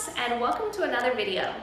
guys, and welcome to another video.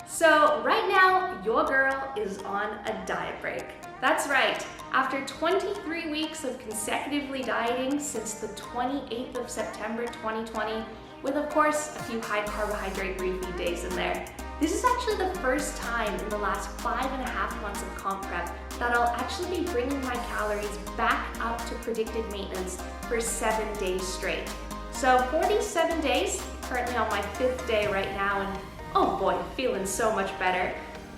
So right now, your girl is on a diet break. That's right, after 23 weeks of consecutively dieting since the 28th of September 2020, with of course a few high carbohydrate refeed days in there. This is actually the first time in the last 5.5 months of comp prep that I'll actually be bringing my calories back up to predicted maintenance for 7 days straight. So for these 7 days, currently on my 5th day right now, and oh boy, feeling so much better,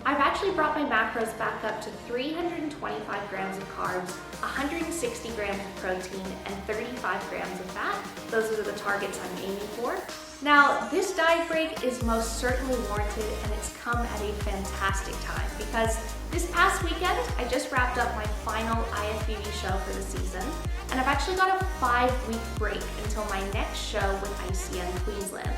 I've actually brought my macros back up to 325 grams of carbs, 160 grams of protein, and 35 grams of fat. Those are the targets I'm aiming for. Now, this diet break is most certainly warranted, and it's come at a fantastic time because this past weekend, I just wrapped up my final IFBB show for the season, and I've actually got a 5-week break until my next show with ICN Queensland.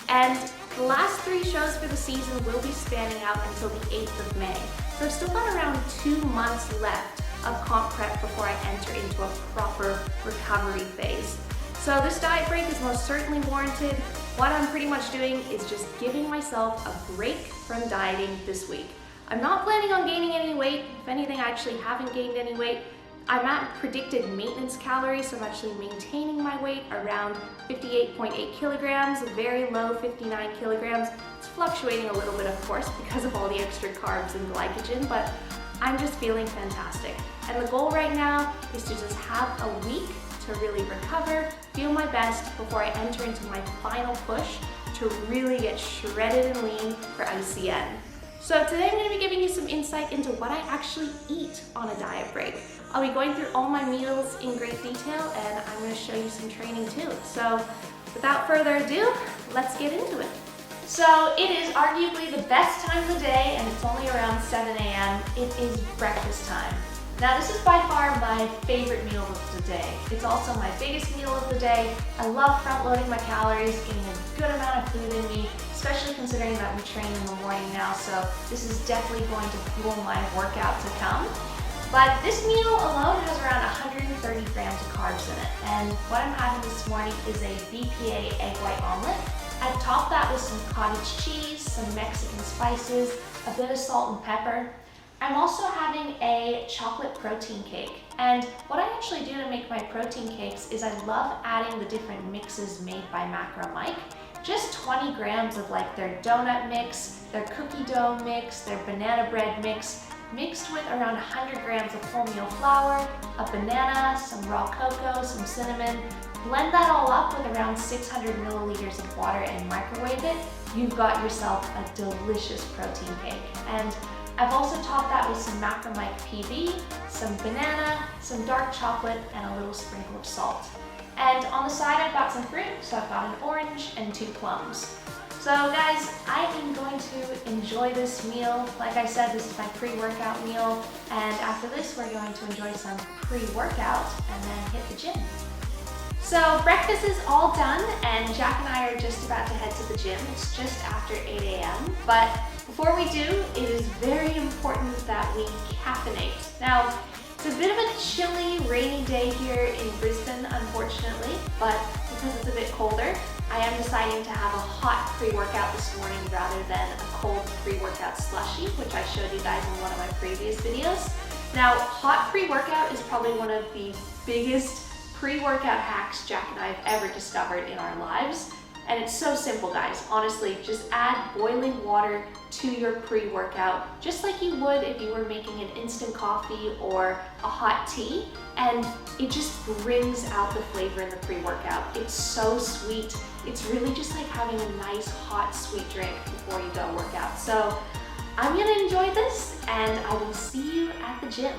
And the last 3 shows for the season will be spanning out until the 8th of May. So I've still got around 2 months left of comp prep before I enter into a proper recovery phase. So this diet break is most certainly warranted. What I'm pretty much doing is just giving myself a break from dieting this week. I'm not planning on gaining any weight. If anything, I actually haven't gained any weight. I'm at predicted maintenance calories, so I'm actually maintaining my weight around 58.8 kilograms, very low 59 kilograms. It's fluctuating a little bit, of course, because of all the extra carbs and glycogen, but I'm just feeling fantastic. And the goal right now is to just have a week to really recover, feel my best before I enter into my final push to really get shredded and lean for ICN. So today I'm going to be giving you some insight into what I actually eat on a diet break. I'll be going through all my meals in great detail, and I'm going to show you some training too. So without further ado, let's get into it. So it is arguably the best time of the day, and it's only around 7 a.m. It is breakfast time. Now this is by far my favorite meal of the day. It's also my biggest meal of the day. I love front loading my calories, getting a good amount of food in me, especially considering that we train in the morning now, so this is definitely going to fuel my workout to come. But this meal alone has around 130 grams of carbs in it, and what I'm having this morning is a BPA egg white omelet. I top that with some cottage cheese, some Mexican spices, a bit of salt and pepper. I'm also having a chocolate protein cake, and what I actually do to make my protein cakes is I love adding the different mixes made by Macro Mike. Just 20 grams of like their donut mix, their cookie dough mix, their banana bread mix, mixed with around 100 grams of wholemeal flour, a banana, some raw cocoa, some cinnamon. Blend that all up with around 600 milliliters of water and microwave it. You've got yourself a delicious protein cake. And I've also topped that with some Macro Mike PB, some banana, some dark chocolate, and a little sprinkle of salt. And on the side I've got some fruit, so I've got an orange and 2 plums. So guys, I am going to enjoy this meal. Like I said, this is my pre-workout meal, and after this we're going to enjoy some pre-workout and then hit the gym. So breakfast is all done, and Jack and I are just about to head to the gym. It's just after 8 a.m. But before we do, it is very important that we caffeinate. Now, it's a bit of a chilly, rainy day here in Brisbane, unfortunately, but because it's a bit colder, I am deciding to have a hot pre-workout this morning rather than a cold pre-workout slushie, which I showed you guys in one of my previous videos. Now, hot pre-workout is probably one of the biggest pre-workout hacks Jack and I have ever discovered in our lives. And it's so simple, guys. Honestly, just add boiling water to your pre-workout, just like you would if you were making an instant coffee or a hot tea, and it just brings out the flavor in the pre-workout. It's so sweet. It's really just like having a nice hot sweet drink before you go work out. So I'm gonna enjoy this, and I will see you at the gym.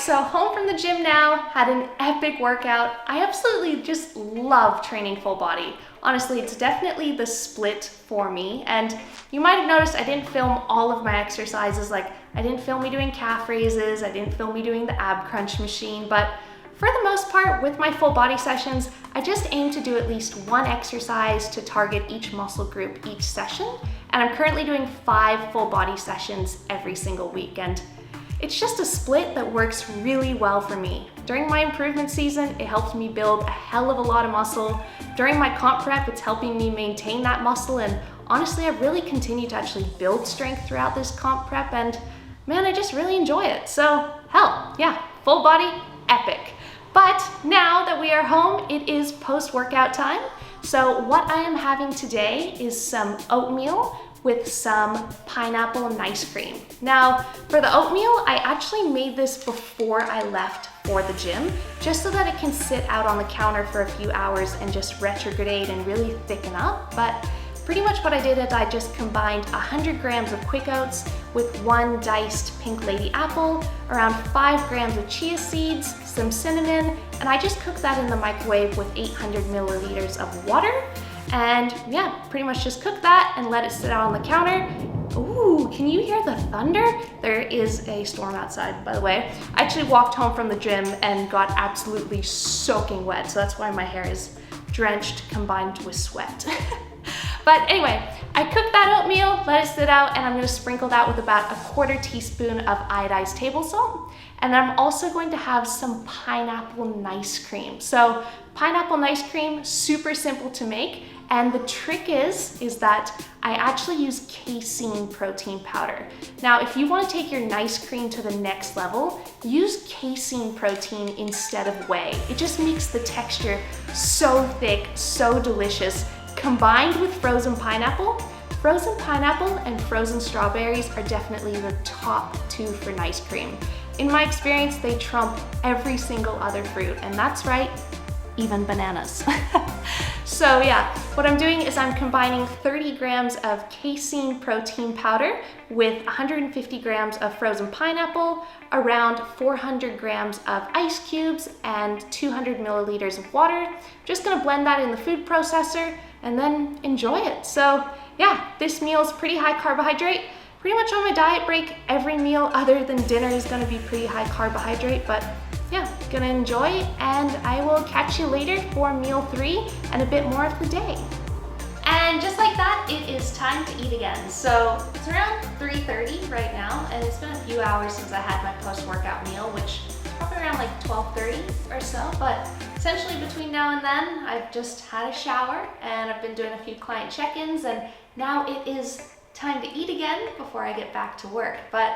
so home from the gym now, had an epic workout. I absolutely just love training full body. Honestly, it's definitely the split for me. And you might have noticed I didn't film all of my exercises. Like, I didn't film me doing calf raises, I didn't film me doing the ab crunch machine, but for the most part, with my full body sessions, I just aim to do at least one exercise to target each muscle group each session. And I'm currently doing 5 full body sessions every single week. And it's just a split that works really well for me. During my improvement season, it helps me build a hell of a lot of muscle. During my comp prep, it's helping me maintain that muscle. And honestly, I've really continued to actually build strength throughout this comp prep. And man, I just really enjoy it. So hell, yeah, full body, epic. But now that we are home, it is post-workout time. So what I am having today is some oatmeal with some pineapple and ice cream. Now, for the oatmeal, I actually made this before I left for the gym, just so that it can sit out on the counter for a few hours and just retrograde and really thicken up. But pretty much what I did is I just combined 100 grams of quick oats with 1 diced pink lady apple, around 5 grams of chia seeds, some cinnamon, and I just cooked that in the microwave with 800 milliliters of water. And yeah, pretty much just cook that and let it sit out on the counter. Ooh, can you hear the thunder? There is a storm outside, by the way. I actually walked home from the gym and got absolutely soaking wet, so that's why my hair is drenched combined with sweat. But anyway, I cooked that oatmeal, let it sit out, and I'm gonna sprinkle that with about a 1/4 teaspoon of iodized table salt. And I'm also going to have some pineapple nice cream. So pineapple nice cream, super simple to make. And the trick is that I actually use casein protein powder. Now, if you want to take your nice cream to the next level, use casein protein instead of whey. It just makes the texture so thick, so delicious. Combined with frozen pineapple and frozen strawberries are definitely the top 2 for nice cream. In my experience, they trump every single other fruit, and that's right, even bananas. So yeah, what I'm doing is I'm combining 30 grams of casein protein powder with 150 grams of frozen pineapple, around 400 grams of ice cubes, and 200 milliliters of water. Just gonna blend that in the food processor and then enjoy it. So yeah, this meal is pretty high carbohydrate. Pretty much on my diet break, every meal other than dinner is gonna be pretty high carbohydrate, but yeah, gonna enjoy, and I will catch you later for meal 3 and a bit more of the day. And just like that, it is time to eat again. So it's around 3:30 right now, and it's been a few hours since I had my post-workout meal, which is probably around like 12:30 or so, but essentially between now and then, I've just had a shower and I've been doing a few client check-ins, and now it is time to eat again before I get back to work. But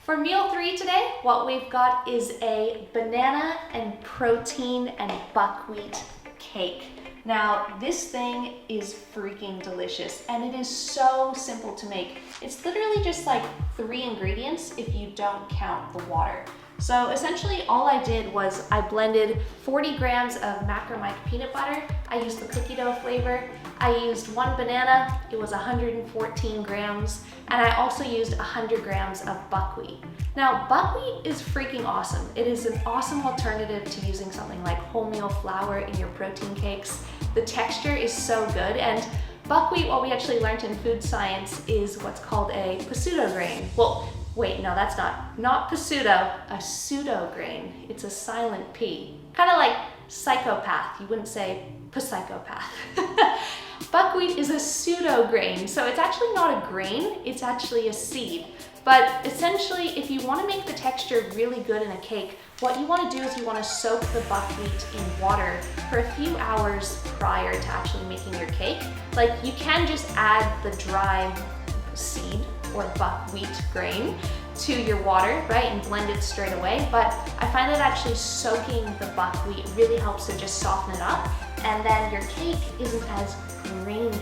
for meal 3 today, what we've got is a banana and protein and buckwheat cake. Now, this thing is freaking delicious, and it is so simple to make. It's literally just like 3 ingredients if you don't count the water. So essentially all I did was I blended 40 grams of Macromike peanut butter. I used the cookie dough flavor. I used 1 banana, it was 114 grams, and I also used 100 grams of buckwheat. Now, buckwheat is freaking awesome. It is an awesome alternative to using something like wholemeal flour in your protein cakes. The texture is so good, and buckwheat, what we actually learned in food science, is what's called a pseudo grain. Well, wait, no, that's not pseudo, a pseudo grain. It's a silent P. Kind of like psychopath. You wouldn't say psychopath. Buckwheat is a pseudo grain, so it's actually not a grain, it's actually a seed. But essentially, if you want to make the texture really good in a cake, what you want to do is you want to soak the buckwheat in water for a few hours prior to actually making your cake. Like, you can just add the dry seed or buckwheat grain to your water, right, and blend it straight away. But I find that actually soaking the buckwheat really helps to just soften it up, and then your cake isn't as grainy.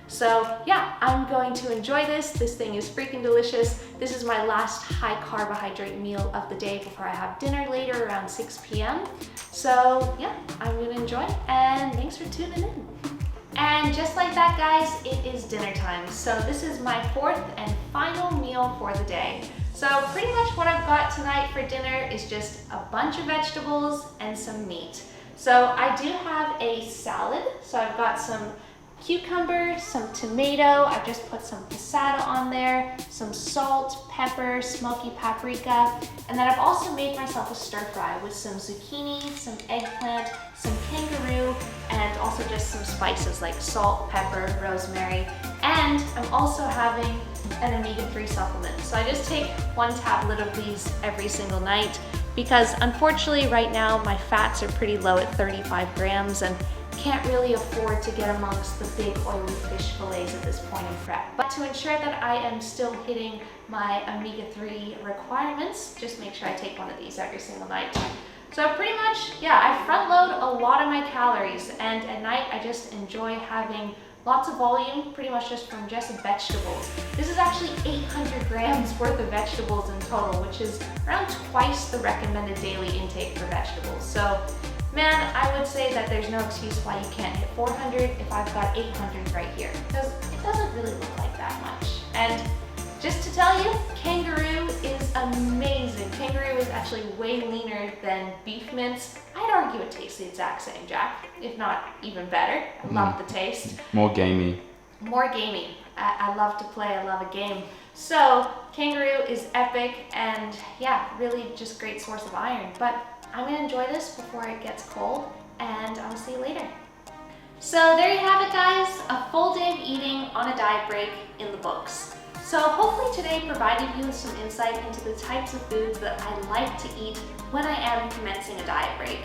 So yeah, I'm going to enjoy this. This thing is freaking delicious. This is my last high carbohydrate meal of the day before I have dinner later around 6 p.m. So yeah, I'm gonna enjoy it, and thanks for tuning in. And just like that, guys, it is dinner time. So this is my 4th and final meal for the day. So pretty much what I've got tonight for dinner is just a bunch of vegetables and some meat. So I do have a salad. So I've got some cucumber, some tomato, I've just put some passata on there, some salt, pepper, smoky paprika, and then I've also made myself a stir fry with some zucchini, some eggplant, some kangaroo, and also just some spices like salt, pepper, rosemary, and I'm also having an omega-3 supplement. So I just take 1 tablet of these every single night because unfortunately right now my fats are pretty low at 35 grams and can't really afford to get amongst the big oily fish fillets at this point in prep. But to ensure that I am still hitting my omega-3 requirements, just make sure I take one of these every single night. So pretty much, yeah, I front load a lot of my calories, and at night I just enjoy having lots of volume, pretty much just from just vegetables. This is actually 800 grams worth of vegetables in total, which is around twice the recommended daily intake for vegetables. So man, I would say that there's no excuse why you can't hit 400 if I've got 800 right here, because it doesn't really look like that much. And just to tell you, kangaroo is amazing. Kangaroo is actually way leaner than beef mince. I'd argue it tastes the exact same, Jack, if not even better. I love the taste. More gamey. More gamey. I love to play, I love a game. So kangaroo is epic and yeah, really just great source of iron. But I'm gonna enjoy this before it gets cold, and I'll see you later. So there you have it, guys, a full day of eating on a diet break in the books. So hopefully today provided you with some insight into the types of foods that I like to eat when I am commencing a diet break.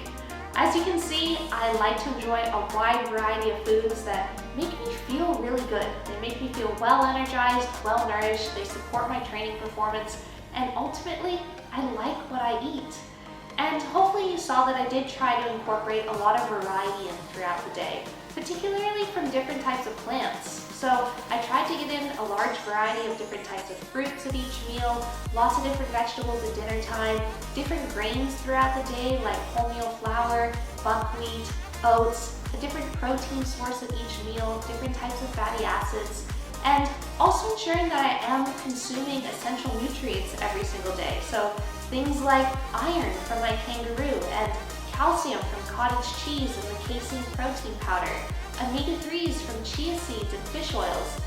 As you can see, I like to enjoy a wide variety of foods that make me feel really good. They make me feel well energized, well nourished, they support my training performance, and ultimately, I like what I eat. And hopefully you saw that I did try to incorporate a lot of variety in throughout the day, particularly from different types of plants. So I tried to get in a large variety of different types of fruits at each meal, lots of different vegetables at dinner time, different grains throughout the day like wholemeal flour, buckwheat, oats, a different protein source at each meal, different types of fatty acids, and also ensuring that I am consuming essential nutrients every single day. So things like iron from my kangaroo and calcium from cottage cheese and the casein protein powder, omega-3s from chia seeds and fish oils.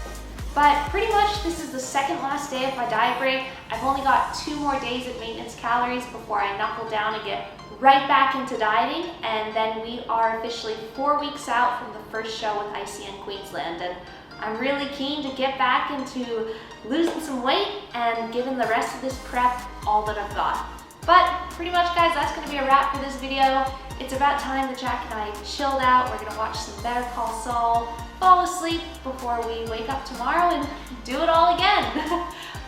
But pretty much this is the second last day of my diet break. I've only got 2 more days of maintenance calories before I knuckle down and get right back into dieting, and then we are officially 4 weeks out from the first show with ICN Queensland, and I'm really keen to get back into losing some weight and giving the rest of this prep all that I've got. But pretty much, guys, that's going to be a wrap for this video. It's about time that Jack and I chilled out. We're going to watch some Better Call Saul, fall asleep before we wake up tomorrow and do it all again.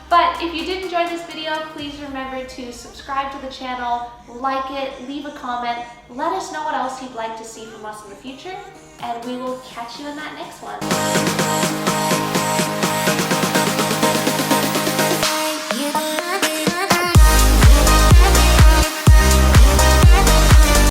But if you did enjoy this video, please remember to subscribe to the channel, like it, leave a comment, let us know what else you'd like to see from us in the future, and we will catch you in that next one.